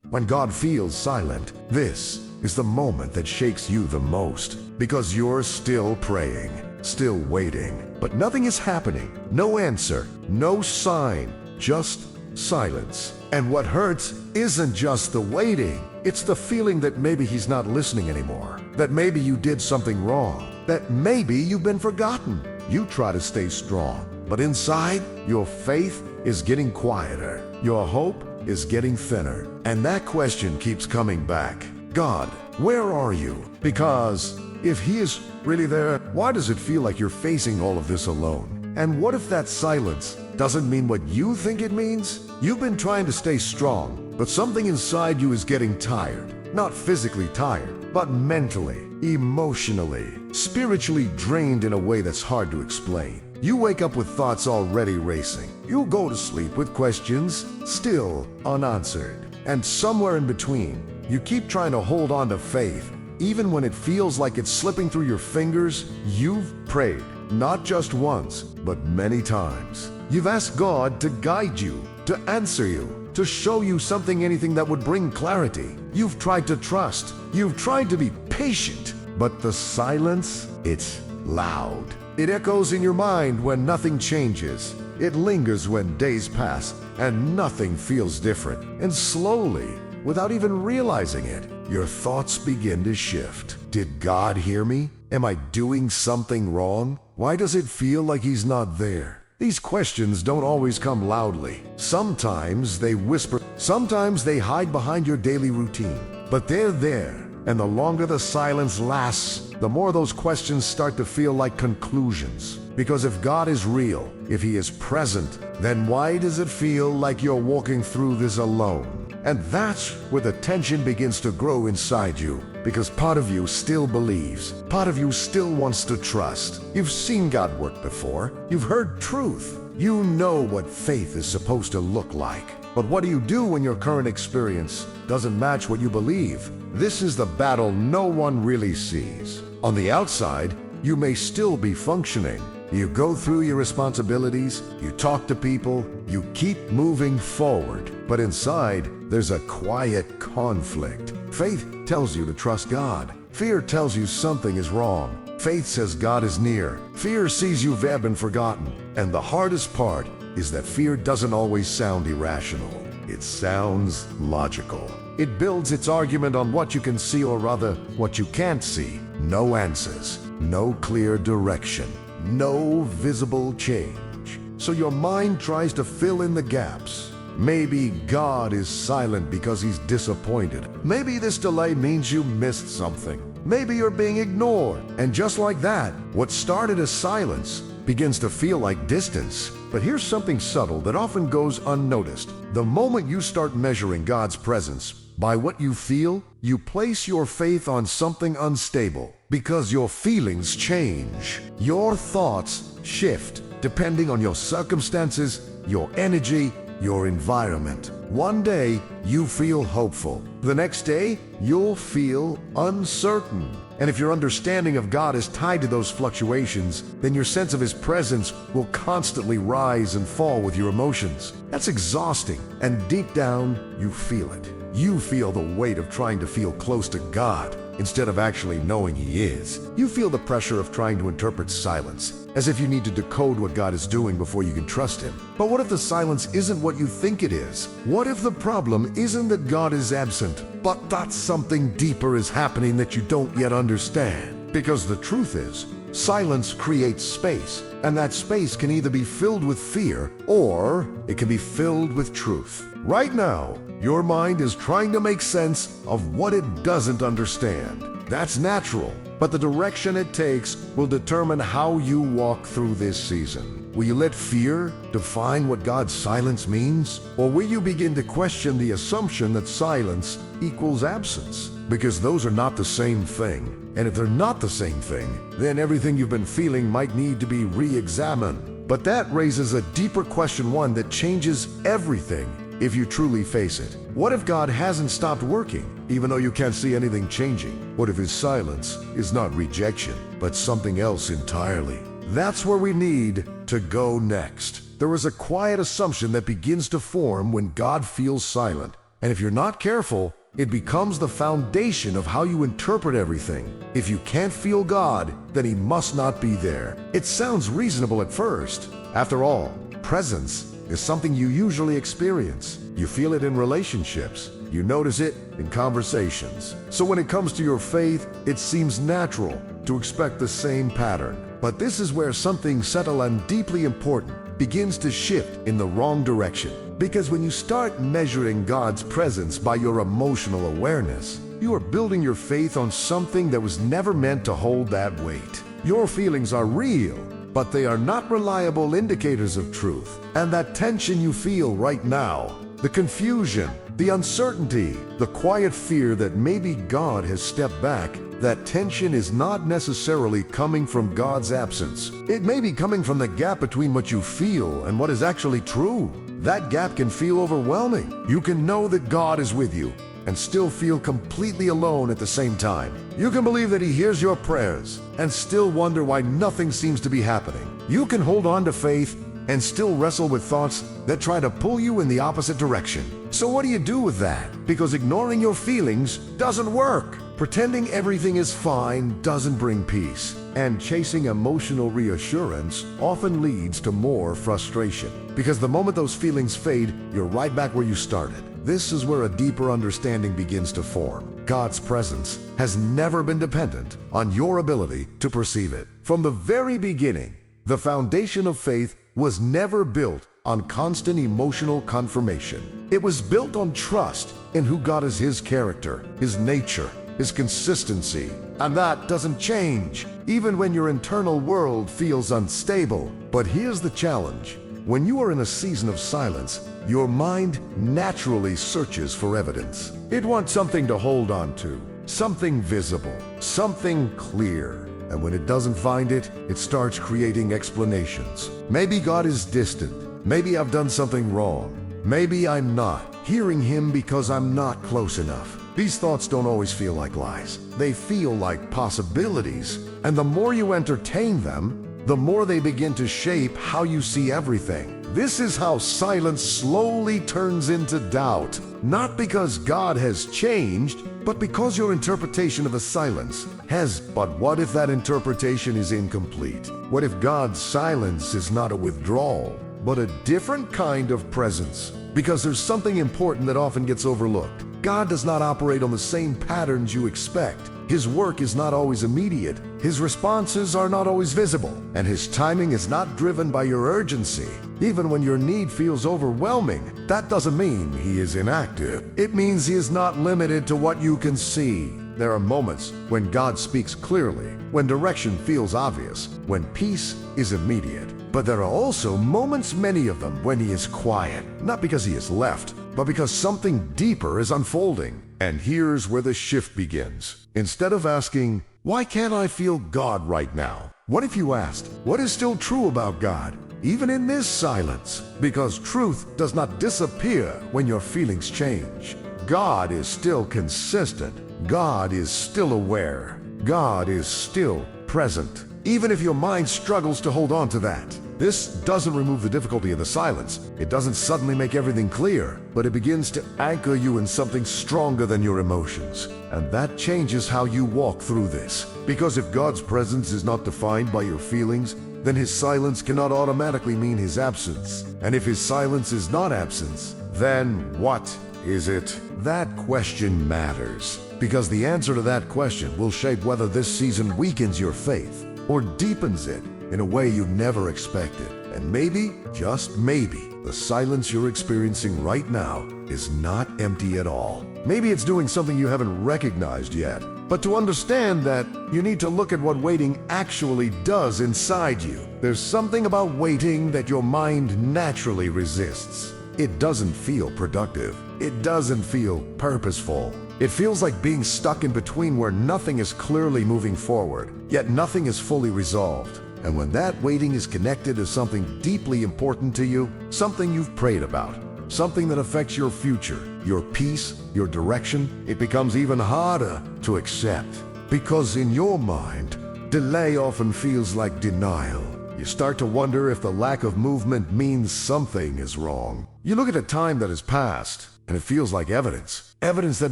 When God feels silent, this is the moment that shakes you the most, because you're still praying, still waiting, but nothing is happening. No answer, no sign, just silence. And what hurts isn't just the waiting, it's the feeling that maybe he's not listening anymore, that maybe you did something wrong, that maybe you've been forgotten. You try to stay strong, but inside, your faith is getting quieter, your hope is getting thinner, and that question keeps coming back. God, where are you? Because if he is really there, why does it feel like you're facing all of this alone? And what if that silence doesn't mean what you think it means? You've been trying to stay strong, but something inside you is getting tired. Not physically tired, but mentally, emotionally, spiritually drained in a way that's hard to explain. You wake up with thoughts already racing. You go to sleep with questions still unanswered. And somewhere in between, you keep trying to hold on to faith. Even when it feels like it's slipping through your fingers, you've prayed, not just once, but many times. You've asked God to guide you, to answer you, to show you something, anything that would bring clarity. You've tried to trust. You've tried to be patient. But the silence, it's loud. It echoes in your mind when nothing changes. It lingers when days pass and nothing feels different. And slowly, without even realizing it, your thoughts begin to shift. Did God hear me? Am I doing something wrong? Why does it feel like he's not there? These questions don't always come loudly. Sometimes they whisper. Sometimes they hide behind your daily routine. But they're there. And the longer the silence lasts, the more those questions start to feel like conclusions. Because if God is real, if he is present, then why does it feel like you're walking through this alone? And that's where the tension begins to grow inside you. Because part of you still believes. Part of you still wants to trust. You've seen God work before. You've heard truth. You know what faith is supposed to look like. But what do you do when your current experience doesn't match what you believe? This is the battle no one really sees. On the outside, you may still be functioning. You go through your responsibilities, you talk to people, you keep moving forward. But inside, there's a quiet conflict. Faith tells you to trust God. Fear tells you something is wrong. Faith says God is near. Fear sees you've been forgotten. And the hardest part is that fear doesn't always sound irrational. It sounds logical. It builds its argument on what you can see, or rather, what you can't see. No answers, no clear direction, no visible change. So your mind tries to fill in the gaps. Maybe God is silent because he's disappointed. Maybe this delay means you missed something. Maybe you're being ignored. And just like that, what started as silence begins to feel like distance. But here's something subtle that often goes unnoticed. The moment you start measuring God's presence by what you feel, you place your faith on something unstable. Because your feelings change. Your thoughts shift depending on your circumstances, your energy, your environment. One day, you feel hopeful. The next day, you'll feel uncertain. And if your understanding of God is tied to those fluctuations, then your sense of his presence will constantly rise and fall with your emotions. That's exhausting. And deep down, you feel it. You feel the weight of trying to feel close to God instead of actually knowing he is. You feel the pressure of trying to interpret silence, as if you need to decode what God is doing before you can trust him. But what if the silence isn't what you think it is? What if the problem isn't that God is absent, but that something deeper is happening that you don't yet understand? Because the truth is, silence creates space, and that space can either be filled with fear or it can be filled with truth. Right now, your mind is trying to make sense of what it doesn't understand. That's natural, but the direction it takes will determine how you walk through this season. Will you let fear define what God's silence means? Or will you begin to question the assumption that silence equals absence? Because those are not the same thing. And if they're not the same thing, then everything you've been feeling might need to be re-examined. But that raises a deeper question, one that changes everything if you truly face it. What if God hasn't stopped working, even though you can't see anything changing? What if his silence is not rejection, but something else entirely? That's where we need to go next. There is a quiet assumption that begins to form when God feels silent. And if you're not careful, it becomes the foundation of how you interpret everything. If you can't feel God, then He must not be there. It sounds reasonable at first. After all, presence is something you usually experience. You feel it in relationships. You notice it in conversations. So when it comes to your faith, it seems natural to expect the same pattern. But this is where something subtle and deeply important begins to shift in the wrong direction. Because when you start measuring God's presence by your emotional awareness, you are building your faith on something that was never meant to hold that weight. Your feelings are real, but they are not reliable indicators of truth. And that tension you feel right now, the confusion, the uncertainty, the quiet fear that maybe God has stepped back, that tension is not necessarily coming from God's absence. It may be coming from the gap between what you feel and what is actually true. That gap can feel overwhelming. You can know that God is with you and still feel completely alone at the same time. You can believe that He hears your prayers and still wonder why nothing seems to be happening. You can hold on to faith and still wrestle with thoughts that try to pull you in the opposite direction. So what do you do with that? Because ignoring your feelings doesn't work. Pretending everything is fine doesn't bring peace. And chasing emotional reassurance often leads to more frustration. Because the moment those feelings fade, you're right back where you started. This is where a deeper understanding begins to form. God's presence has never been dependent on your ability to perceive it. From the very beginning, the foundation of faith was never built on constant emotional confirmation. It was built on trust in who God is, His character, His nature, His consistency. And that doesn't change, even when your internal world feels unstable. But here's the challenge. When you are in a season of silence, your mind naturally searches for evidence. It wants something to hold on to, something visible, something clear. And when it doesn't find it, it starts creating explanations. Maybe God is distant. Maybe I've done something wrong. Maybe I'm not hearing Him because I'm not close enough. These thoughts don't always feel like lies. They feel like possibilities. And the more you entertain them, the more they begin to shape how you see everything. This is how silence slowly turns into doubt. Not because God has changed, but because your interpretation of the silence has. But what if that interpretation is incomplete? What if God's silence is not a withdrawal, but a different kind of presence? Because there's something important that often gets overlooked. God does not operate on the same patterns you expect. His work is not always immediate. His responses are not always visible. And His timing is not driven by your urgency. Even when your need feels overwhelming, that doesn't mean He is inactive. It means He is not limited to what you can see. There are moments when God speaks clearly, when direction feels obvious, when peace is immediate. But there are also moments, many of them, when He is quiet. Not because He has left, but because something deeper is unfolding. And here's where the shift begins. Instead of asking, why can't I feel God right now? What if you asked, what is still true about God, even in this silence? Because truth does not disappear when your feelings change. God is still consistent. God is still aware. God is still present. Even if your mind struggles to hold on to that. This doesn't remove the difficulty of the silence. It doesn't suddenly make everything clear, but it begins to anchor you in something stronger than your emotions. And that changes how you walk through this. Because if God's presence is not defined by your feelings, then His silence cannot automatically mean His absence. And if His silence is not absence, then what is it? That question matters. Because the answer to that question will shape whether this season weakens your faith or deepens it in a way you never expected. And maybe, just maybe, the silence you're experiencing right now is not empty at all. Maybe it's doing something you haven't recognized yet. But to understand that, you need to look at what waiting actually does inside you. There's something about waiting that your mind naturally resists. It doesn't feel productive. It doesn't feel purposeful. It feels like being stuck in between where nothing is clearly moving forward, yet nothing is fully resolved. And when that waiting is connected to something deeply important to you, something you've prayed about, something that affects your future, your peace, your direction, it becomes even harder to accept. Because in your mind, delay often feels like denial. You start to wonder if the lack of movement means something is wrong. You look at a time that has passed, and it feels like evidence. Evidence that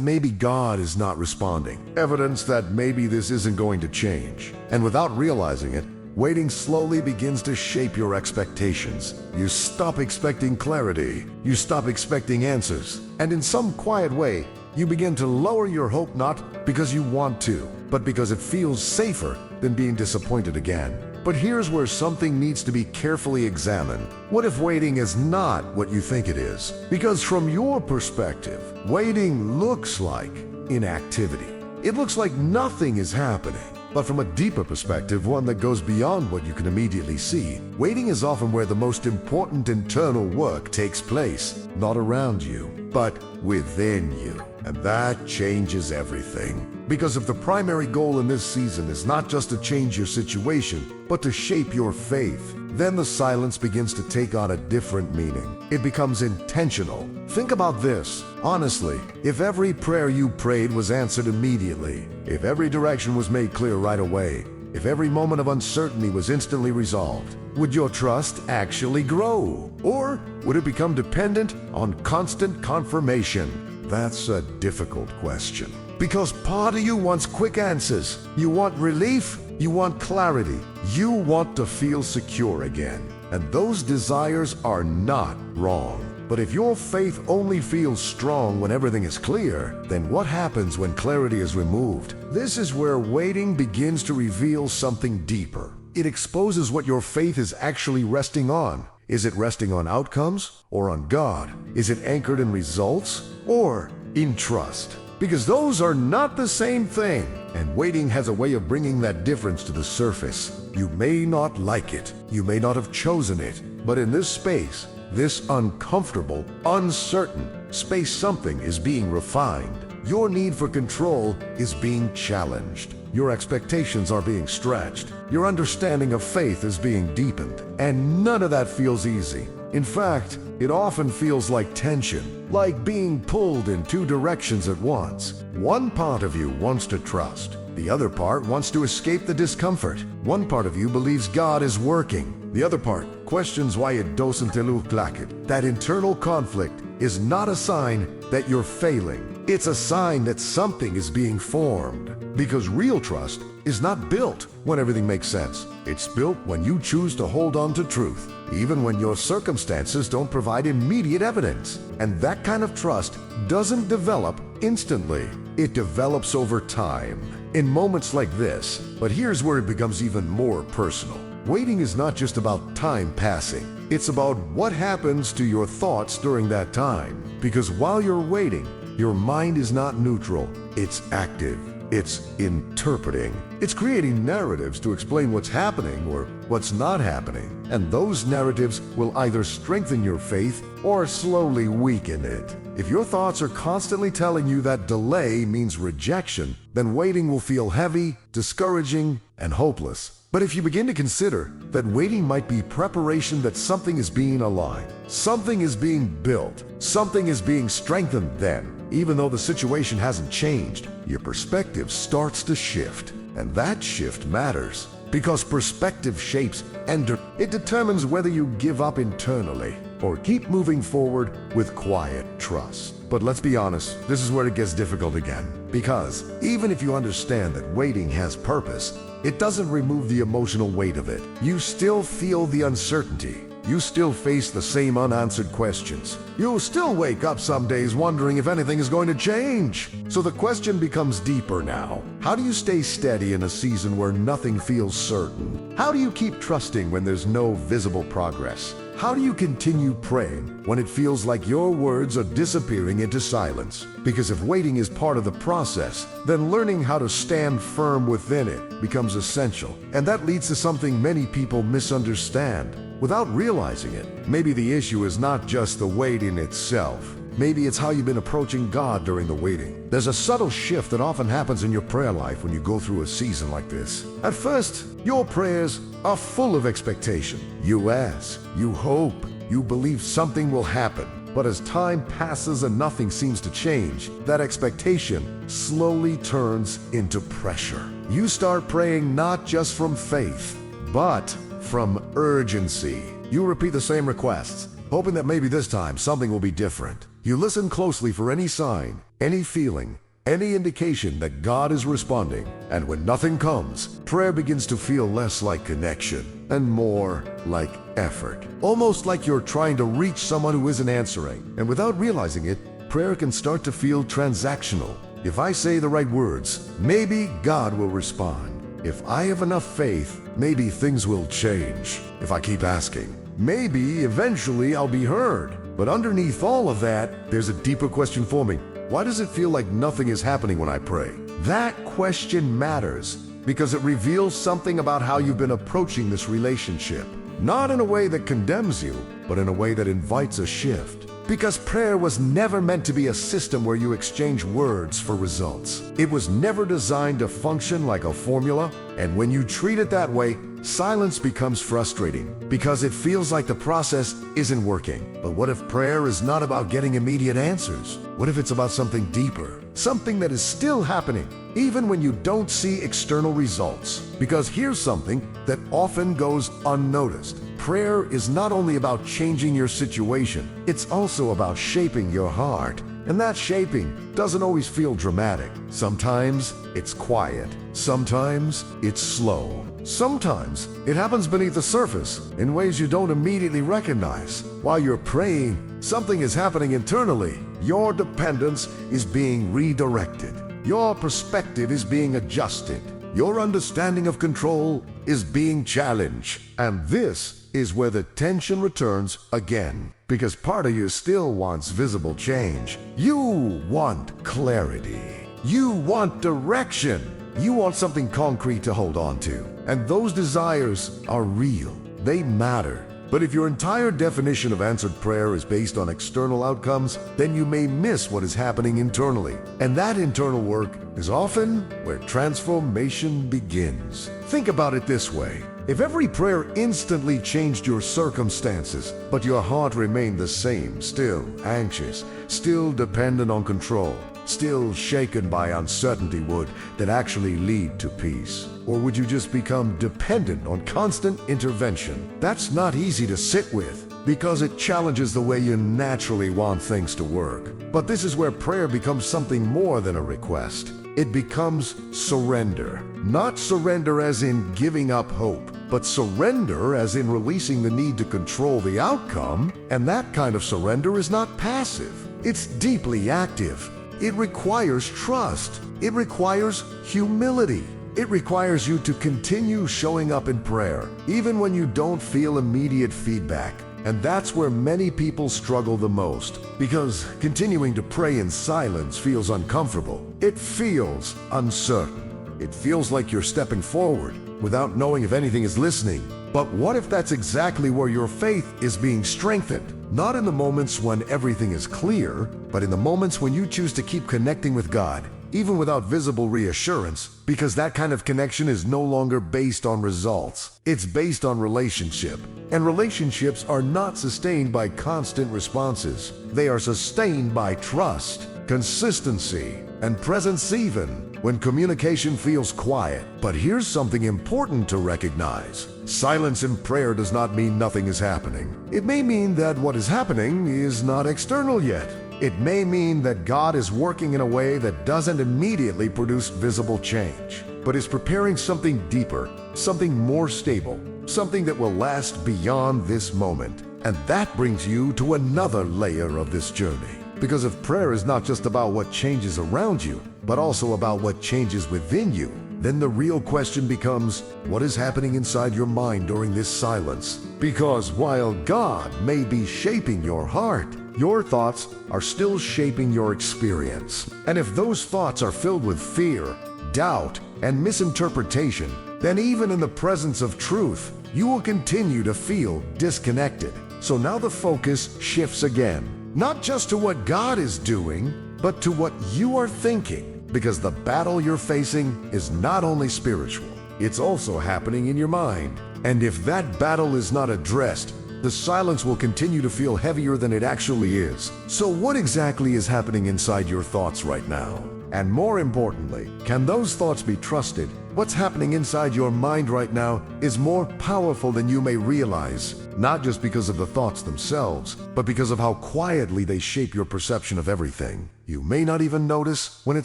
maybe God is not responding. Evidence that maybe this isn't going to change. And without realizing it, waiting slowly begins to shape your expectations. You stop expecting clarity. You stop expecting answers. And in some quiet way, you begin to lower your hope not because you want to, but because it feels safer than being disappointed again. But here's where something needs to be carefully examined. What if waiting is not what you think it is? Because from your perspective, waiting looks like inactivity. It looks like nothing is happening. But from a deeper perspective, one that goes beyond what you can immediately see, waiting is often where the most important internal work takes place, not around you, but within you. And that changes everything. Because if the primary goal in this season is not just to change your situation, but to shape your faith, then the silence begins to take on a different meaning. It becomes intentional. Think about this. Honestly, if every prayer you prayed was answered immediately, if every direction was made clear right away, if every moment of uncertainty was instantly resolved, would your trust actually grow? Or would it become dependent on constant confirmation? That's a difficult question. Because part of you wants quick answers. You want relief. You want clarity. You want to feel secure again. And those desires are not wrong. But if your faith only feels strong when everything is clear, then what happens when clarity is removed? This is where waiting begins to reveal something deeper. It exposes what your faith is actually resting on. Is it resting on outcomes or on God? Is it anchored in results or in trust? Because those are not the same thing. And waiting has a way of bringing that difference to the surface. You may not like it. You may not have chosen it. But in this space, this uncomfortable, uncertain space, something is being refined. Your need for control is being challenged. Your expectations are being stretched. Your understanding of faith is being deepened. And none of that feels easy. In fact, it often feels like tension, like being pulled in two directions at once. One part of you wants to trust. The other part wants to escape the discomfort. One part of you believes God is working. The other part questions why it doesn't look like it. That internal conflict is not a sign that you're failing. It's a sign that something is being formed. Because real trust is not built when everything makes sense. It's built when you choose to hold on to truth, even when your circumstances don't provide immediate evidence. And that kind of trust doesn't develop instantly. It develops over time, in moments like this. But here's where it becomes even more personal. Waiting is not just about time passing. It's about what happens to your thoughts during that time. Because while you're waiting, your mind is not neutral. It's active. It's interpreting. It's creating narratives to explain what's happening or what's not happening. And those narratives will either strengthen your faith or slowly weaken it. If your thoughts are constantly telling you that delay means rejection, then waiting will feel heavy, discouraging, and hopeless. But if you begin to consider that waiting might be preparation, that something is being aligned, something is being built, something is being strengthened, then, even though the situation hasn't changed, your perspective starts to shift. And that shift matters because perspective shapes and it determines whether you give up internally or keep moving forward with quiet trust. But let's be honest, this is where it gets difficult again. Because even if you understand that waiting has purpose, it doesn't remove the emotional weight of it. You still feel the uncertainty. You still face the same unanswered questions. You'll still wake up some days wondering if anything is going to change. So the question becomes deeper now. How do you stay steady in a season where nothing feels certain? How do you keep trusting when there's no visible progress? How do you continue praying when it feels like your words are disappearing into silence? Because if waiting is part of the process, then learning how to stand firm within it becomes essential. And that leads to something many people misunderstand without realizing it. Maybe the issue is not just the waiting itself. Maybe it's how you've been approaching God during the waiting. There's a subtle shift that often happens in your prayer life when you go through a season like this. At first, your prayers are full of expectation. You ask, you hope, you believe something will happen. But as time passes and nothing seems to change, that expectation slowly turns into pressure. You start praying not just from faith, but from urgency. You repeat the same requests, hoping that maybe this time something will be different. You listen closely for any sign, any feeling, any indication that God is responding. And when nothing comes, prayer begins to feel less like connection and more like effort. Almost like you're trying to reach someone who isn't answering. And without realizing it, prayer can start to feel transactional. If I say the right words, maybe God will respond. If I have enough faith, maybe things will change. If I keep asking, maybe eventually I'll be heard. But underneath all of that, there's a deeper question for me. Why does it feel like nothing is happening when I pray? That question matters because it reveals something about how you've been approaching this relationship. Not in a way that condemns you, but in a way that invites a shift. Because prayer was never meant to be a system where you exchange words for results. It was never designed to function like a formula, and when you treat it that way, silence becomes frustrating because it feels like the process isn't working. But what if prayer is not about getting immediate answers? What if it's about something deeper? Something that is still happening, even when you don't see external results. Because here's something that often goes unnoticed. Prayer is not only about changing your situation, it's also about shaping your heart. And that shaping doesn't always feel dramatic. Sometimes it's quiet. Sometimes it's slow. Sometimes it happens beneath the surface in ways you don't immediately recognize. While you're praying, something is happening internally. Your dependence is being redirected. Your perspective is being adjusted. Your understanding of control is being challenged. And this is where the tension returns again. Because part of you still wants visible change. You want clarity. You want direction. You want something concrete to hold on to. And those desires are real. They matter. But if your entire definition of answered prayer is based on external outcomes, then you may miss what is happening internally. And that internal work is often where transformation begins. Think about it this way. If every prayer instantly changed your circumstances, but your heart remained the same, still anxious, still dependent on control, still shaken by uncertainty, would that actually lead to peace? Or would you just become dependent on constant intervention? That's not easy to sit with because it challenges the way you naturally want things to work. But this is where prayer becomes something more than a request. It becomes surrender. Not surrender as in giving up hope, but surrender as in releasing the need to control the outcome. And that kind of surrender is not passive. It's deeply active. It requires trust. It requires humility. It requires you to continue showing up in prayer, even when you don't feel immediate feedback. And that's where many people struggle the most, because continuing to pray in silence feels uncomfortable. It feels uncertain. It feels like you're stepping forward without knowing if anything is listening. But what if that's exactly where your faith is being strengthened? Not in the moments when everything is clear, but in the moments when you choose to keep connecting with God, even without visible reassurance, because that kind of connection is no longer based on results. It's based on relationship. And relationships are not sustained by constant responses. They are sustained by trust, consistency, and presence even when communication feels quiet. But here's something important to recognize. Silence in prayer does not mean nothing is happening. It may mean that what is happening is not external yet. It may mean that God is working in a way that doesn't immediately produce visible change, but is preparing something deeper, something more stable, something that will last beyond this moment. And that brings you to another layer of this journey. Because if prayer is not just about what changes around you, but also about what changes within you, then the real question becomes, what is happening inside your mind during this silence? Because while God may be shaping your heart, your thoughts are still shaping your experience. And if those thoughts are filled with fear, doubt, and misinterpretation, then even in the presence of truth, you will continue to feel disconnected. So now the focus shifts again. Not just to what God is doing, but to what you are thinking. Because the battle you're facing is not only spiritual, it's also happening in your mind. And if that battle is not addressed, the silence will continue to feel heavier than it actually is. So what exactly is happening inside your thoughts right now? And more importantly, can those thoughts be trusted? What's happening inside your mind right now is more powerful than you may realize. not just because of the thoughts themselves, but because of how quietly they shape your perception of everything. You may not even notice when it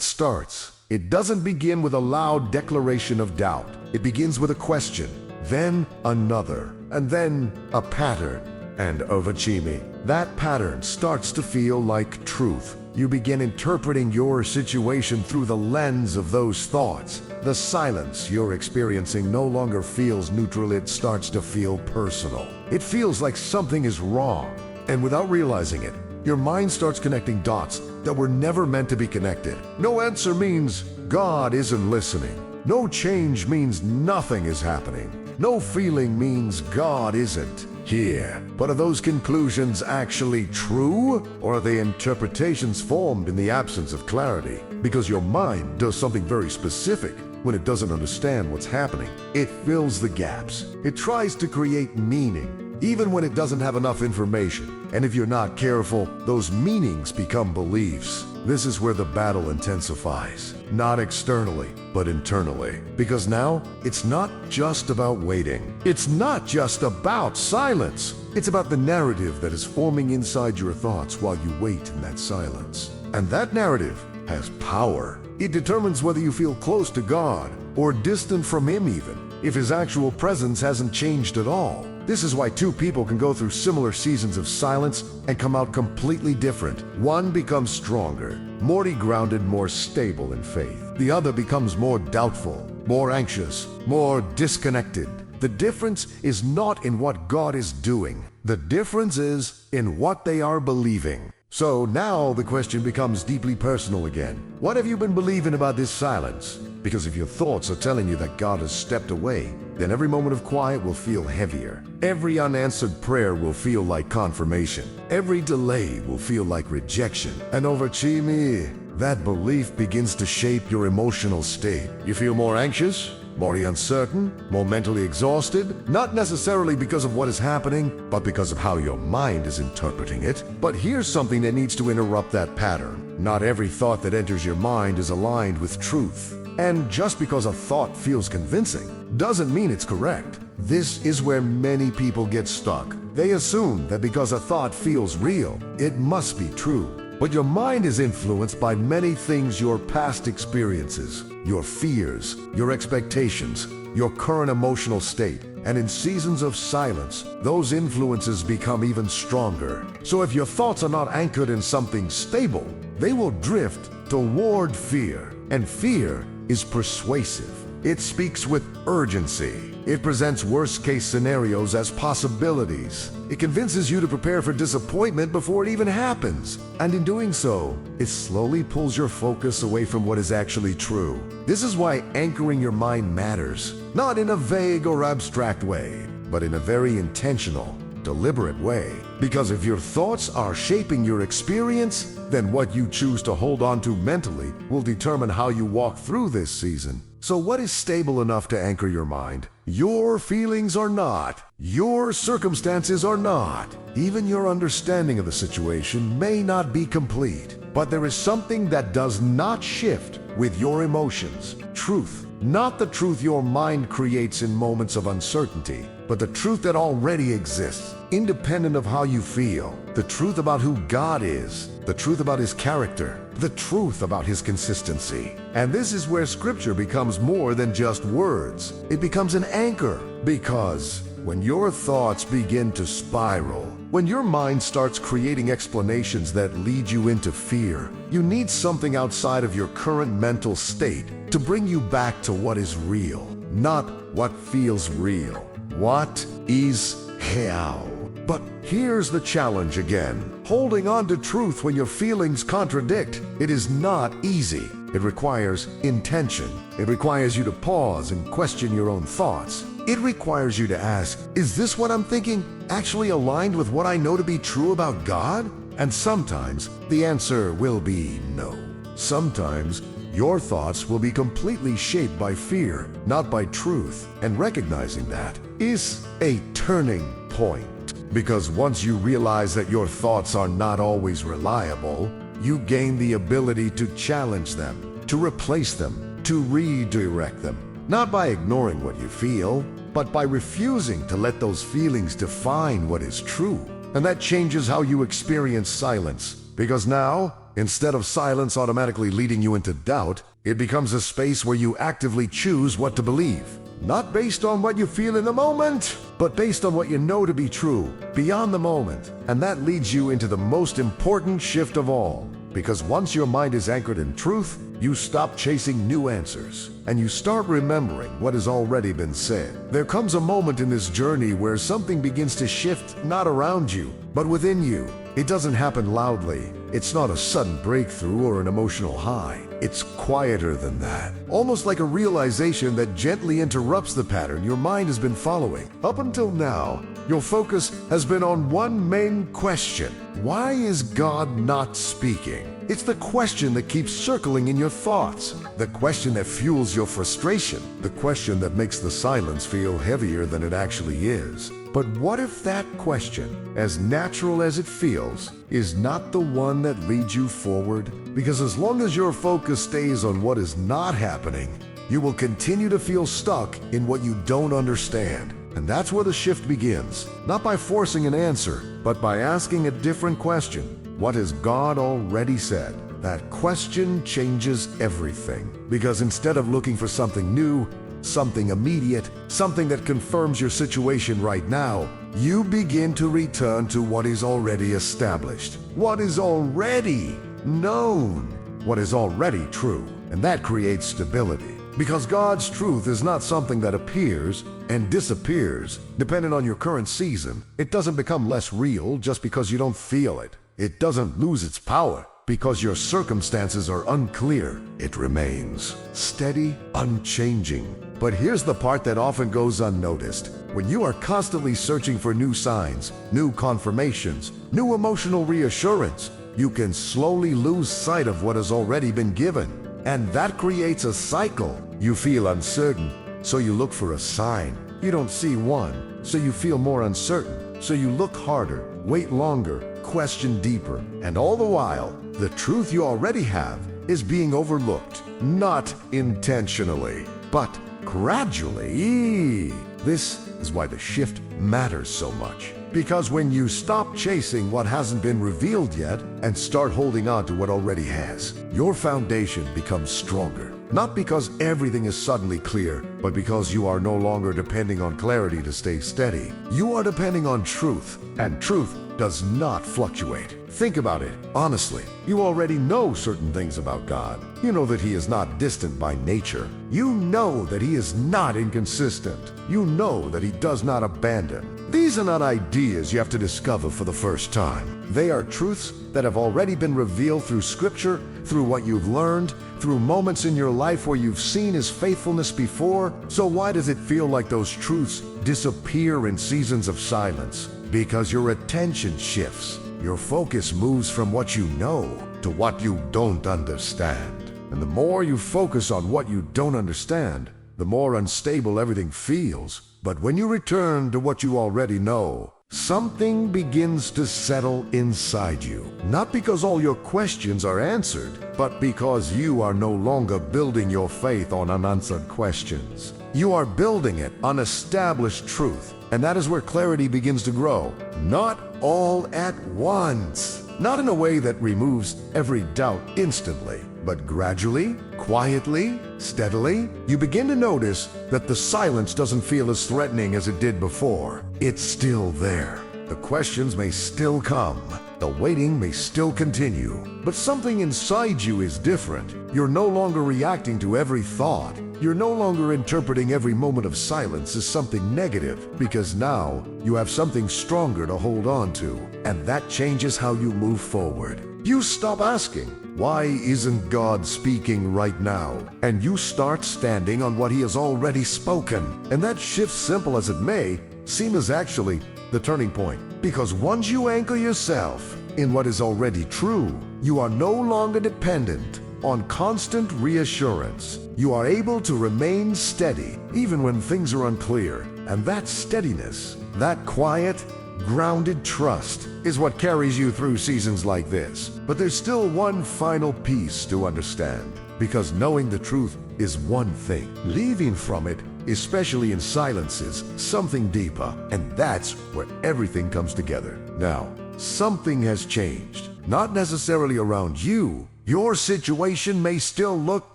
starts. It doesn't begin with a loud declaration of doubt. It begins with a question, then another, and then a pattern. And overthinking, that pattern starts to feel like truth. You begin interpreting your situation through the lens of those thoughts. The silence you're experiencing no longer feels neutral, it starts to feel personal. It feels like something is wrong. And without realizing it, your mind starts connecting dots that were never meant to be connected. No answer means God isn't listening. No change means nothing is happening. No feeling means God isn't here. But are those conclusions actually true? Or are they interpretations formed in the absence of clarity? Because your mind does something very specific when it doesn't understand what's happening. It fills the gaps. It tries to create meaning, even when it doesn't have enough information. And if you're not careful, those meanings become beliefs. This is where the battle intensifies, not externally, but internally. Because now, it's not just about waiting. It's not just about silence. It's about the narrative that is forming inside your thoughts while you wait in that silence. And that narrative has power. It determines whether you feel close to God or distant from Him even, if His actual presence hasn't changed at all. This is why two people can go through similar seasons of silence and come out completely different. One becomes stronger, more grounded, more stable in faith. The other becomes more doubtful, more anxious, more disconnected. The difference is not in what God is doing. The difference is in what they are believing. So now the question becomes deeply personal again. What have you been believing about this silence? Because if your thoughts are telling you that God has stepped away, then every moment of quiet will feel heavier. Every unanswered prayer will feel like confirmation. Every delay will feel like rejection. And overthinking, that belief begins to shape your emotional state. You feel more anxious, more uncertain, more mentally exhausted, not necessarily because of what is happening, but because of how your mind is interpreting it. But here's something that needs to interrupt that pattern. Not every thought that enters your mind is aligned with truth. And just because a thought feels convincing doesn't mean it's correct. This is where many people get stuck. They assume that because a thought feels real, it must be true. But your mind is influenced by many things: your past experiences, your fears, your expectations, your current emotional state. And in seasons of silence, those influences become even stronger. So if your thoughts are not anchored in something stable, they will drift toward fear. And fear is persuasive. It speaks with urgency. It presents worst-case scenarios as possibilities. It convinces you to prepare for disappointment before it even happens. And in doing so, it slowly pulls your focus away from what is actually true. This is why anchoring your mind matters. Not in a vague or abstract way, but in a very intentional, deliberate way. Because if your thoughts are shaping your experience, then what you choose to hold on to mentally will determine how you walk through this season. So what is stable enough to anchor your mind? Your feelings are not. Your circumstances are not. Even your understanding of the situation may not be complete. But there is something that does not shift with your emotions. Truth. Not the truth your mind creates in moments of uncertainty, but the truth that already exists, independent of how you feel. The truth about who God is, the truth about His character, the truth about His consistency. And this is where Scripture becomes more than just words. It becomes an anchor, because when your thoughts begin to spiral, when your mind starts creating explanations that lead you into fear, you need something outside of your current mental state to bring you back to what is real, not what feels real. What is real? But here's the challenge again. Holding on to truth when your feelings contradict, it is not easy. It requires intention. It requires you to pause and question your own thoughts. It requires you to ask, is this what I'm thinking actually aligned with what I know to be true about God? And sometimes the answer will be no. Sometimes your thoughts will be completely shaped by fear, not by truth. And recognizing that is a turning point. Because once you realize that your thoughts are not always reliable, you gain the ability to challenge them, to replace them, to redirect them. Not by ignoring what you feel, but by refusing to let those feelings define what is true. And that changes how you experience silence. Because now, instead of silence automatically leading you into doubt, it becomes a space where you actively choose what to believe. Not based on what you feel in the moment, but based on what you know to be true, beyond the moment. And that leads you into the most important shift of all. Because once your mind is anchored in truth, you stop chasing new answers, and you start remembering what has already been said. There comes a moment in this journey where something begins to shift, not around you, but within you. It doesn't happen loudly. It's not a sudden breakthrough or an emotional high. It's quieter than that. Almost like a realization that gently interrupts the pattern your mind has been following. Up until now, your focus has been on one main question. Why is God not speaking? It's the question that keeps circling in your thoughts, the question that fuels your frustration, the question that makes the silence feel heavier than it actually is. But what if that question, as natural as it feels, is not the one that leads you forward? Because as long as your focus stays on what is not happening, you will continue to feel stuck in what you don't understand. And that's where the shift begins, not by forcing an answer, but by asking a different question. What has God already said? That question changes everything. Because instead of looking for something new, something immediate, something that confirms your situation right now, you begin to return to what is already established, what is already known, what is already true. And that creates stability. Because God's truth is not something that appears and disappears depending on your current season. It doesn't become less real just because you don't feel it. It doesn't lose its power because your circumstances are unclear. It remains steady, unchanging. But here's the part that often goes unnoticed. When you are constantly searching for new signs, new confirmations, new emotional reassurance, you can slowly lose sight of what has already been given. And that creates a cycle. You feel uncertain, so you look for a sign. You don't see one, so you feel more uncertain. So you look harder, wait longer, question deeper. And all the while, the truth you already have is being overlooked. Not intentionally, but gradually. This is why the shift matters so much. Because when you stop chasing what hasn't been revealed yet and start holding on to what already has, your foundation becomes stronger. Not because everything is suddenly clear, but because you are no longer depending on clarity to stay steady. You are depending on truth, and truth does not fluctuate. Think about it, honestly. You already know certain things about God. You know that He is not distant by nature. You know that He is not inconsistent. You know that He does not abandon. These are not ideas you have to discover for the first time. They are truths that have already been revealed through Scripture, through what you've learned, through moments in your life where you've seen His faithfulness before. So why does it feel like those truths disappear in seasons of silence? Because your attention shifts. Your focus moves from what you know to what you don't understand. And the more you focus on what you don't understand, the more unstable everything feels. But when you return to what you already know, something begins to settle inside you. Not because all your questions are answered, but because you are no longer building your faith on unanswered questions. You are building it on established truth. And that is where clarity begins to grow. Not all at once. Not in a way that removes every doubt instantly, but gradually, quietly, steadily, you begin to notice that the silence doesn't feel as threatening as it did before. It's still there. The questions may still come. The waiting may still continue. But something inside you is different. You're no longer reacting to every thought. You're no longer interpreting every moment of silence as something negative, because now you have something stronger to hold on to. And that changes how you move forward. You stop asking, why isn't God speaking right now? And you start standing on what He has already spoken. And that shift, simple as it may seem, is actually the turning point. Because once you anchor yourself in what is already true, you are no longer dependent on constant reassurance. You are able to remain steady even when things are unclear. And that steadiness, that quiet, grounded trust is what carries you through seasons like this. But there's still one final piece to understand. Because knowing the truth is one thing. Living from it especially in silences, something deeper. And that's where everything comes together. Now, something has changed. Not necessarily around you. Your situation may still look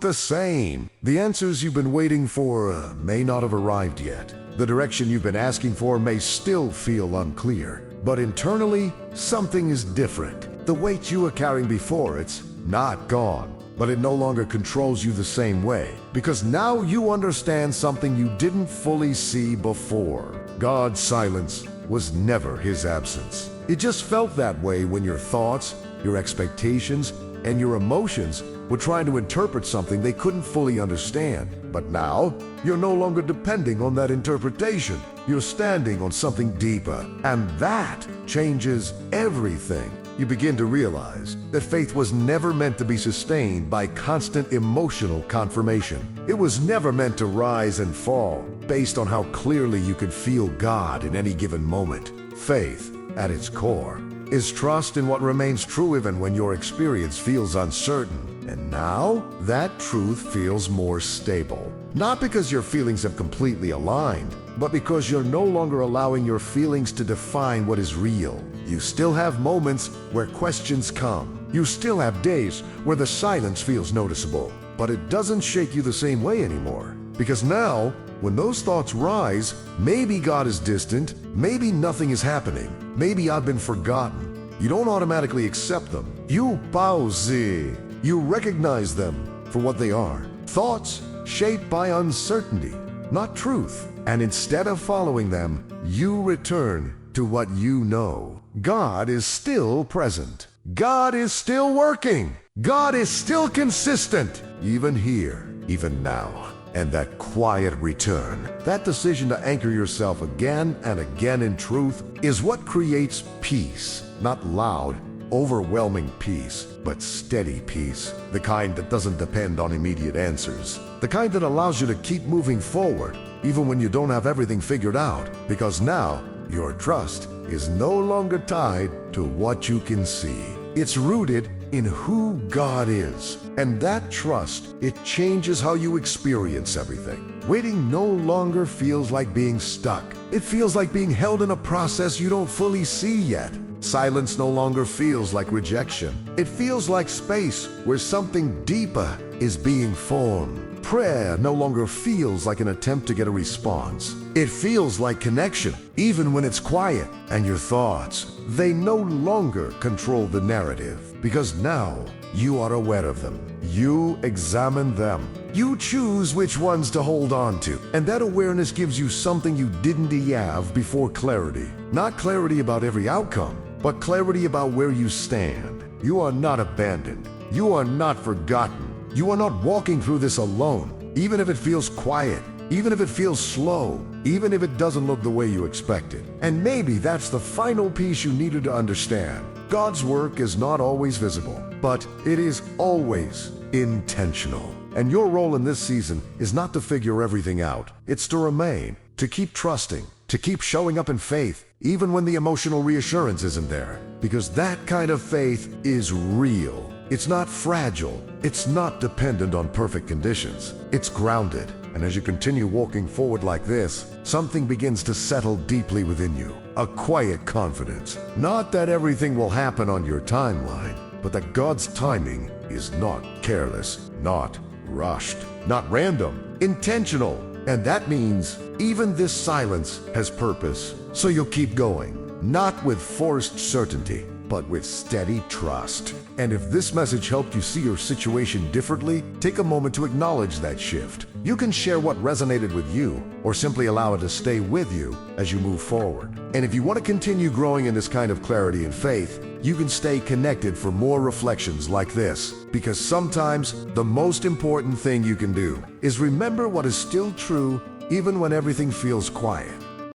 the same. The answers you've been waiting for may not have arrived yet. The direction you've been asking for may still feel unclear. But internally, something is different. The weight you were carrying before, it's not gone. But it no longer controls you the same way. Because now you understand something you didn't fully see before. God's silence was never his absence. It just felt that way when your thoughts, your expectations, and your emotions were trying to interpret something they couldn't fully understand. But now, you're no longer depending on that interpretation. You're standing on something deeper. And that changes everything. You begin to realize that faith was never meant to be sustained by constant emotional confirmation. It was never meant to rise and fall based on how clearly you could feel God in any given moment. Faith, at its core, is trust in what remains true even when your experience feels uncertain. And now, that truth feels more stable. Not because your feelings have completely aligned, but because you're no longer allowing your feelings to define what is real. You still have moments where questions come. You still have days where the silence feels noticeable. But it doesn't shake you the same way anymore. Because now, when those thoughts rise, maybe God is distant, maybe nothing is happening, maybe I've been forgotten. You don't automatically accept them. You pause. You recognize them for what they are. Thoughts shaped by uncertainty, not truth. And instead of following them, you return to what you know. God is still present. God is still working. God is still consistent, even here, even now. And that quiet return, that decision to anchor yourself again and again in truth, is what creates peace. Not loud, overwhelming peace, but steady peace. The kind that doesn't depend on immediate answers. The kind that allows you to keep moving forward, even when you don't have everything figured out. Because now, your trust is no longer tied to what you can see. It's rooted in who God is. And that trust, it changes how you experience everything. Waiting no longer feels like being stuck. It feels like being held in a process you don't fully see yet. Silence no longer feels like rejection. It feels like space where something deeper is being formed. Prayer no longer feels like an attempt to get a response. It feels like connection, even when it's quiet. And your thoughts, they no longer control the narrative, because now you are aware of them. You examine them. You choose which ones to hold on to. And that awareness gives you something you didn't have before: clarity. Not clarity about every outcome, but clarity about where you stand. You are not abandoned. You are not forgotten. You are not walking through this alone, even if it feels quiet, even if it feels slow, even if it doesn't look the way you expected. And maybe that's the final piece you needed to understand. God's work is not always visible, but it is always intentional. And your role in this season is not to figure everything out. It's to remain, to keep trusting, to keep showing up in faith, even when the emotional reassurance isn't there. Because that kind of faith is real. It's not fragile. It's not dependent on perfect conditions. It's grounded. And as you continue walking forward like this, something begins to settle deeply within you. A quiet confidence. Not that everything will happen on your timeline, but that God's timing is not careless, not rushed, not random, intentional. And that means even this silence has purpose. So you'll keep going, not with forced certainty, but with steady trust. And if this message helped you see your situation differently, take a moment to acknowledge that shift. You can share what resonated with you, or simply allow it to stay with you as you move forward. And if you want to continue growing in this kind of clarity and faith, you can stay connected for more reflections like this. Because sometimes the most important thing you can do is remember what is still true even when everything feels quiet.